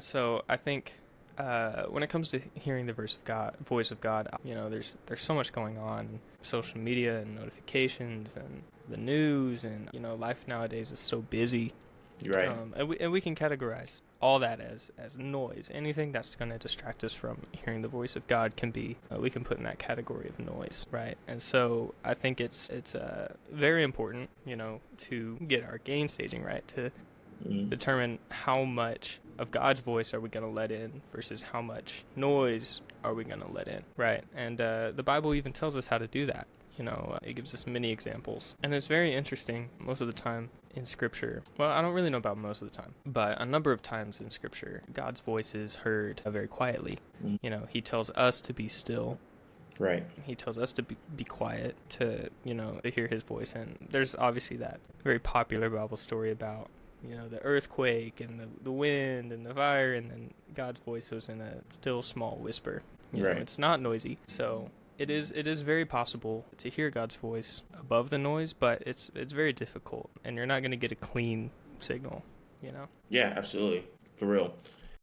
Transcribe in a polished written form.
So I think when it comes to hearing the voice of God, there's so much going on, social media and notifications and the news, and life nowadays is so busy. You're right. And we can categorize all that as noise. Anything that's going to distract us from hearing the voice of God can be we can put in that category of noise, right? And so I think it's very important, to get our gain-staging right, to determine how much of God's voice are we going to let in versus how much noise are we going to let in, right? And the Bible even tells us how to do that. It gives us many examples. And it's very interesting most of the time in Scripture. Well, I don't really know about most of the time, but a number of times in Scripture, God's voice is heard very quietly. He tells us to be still. Right. He tells us to be quiet, to hear his voice. And there's obviously that very popular Bible story about the earthquake and the wind and the fire, and then God's voice was in a still small whisper. Right. It's not noisy. So it is very possible to hear God's voice above the noise, but it's very difficult, and you're not going to get a clean signal. Yeah, absolutely. For real.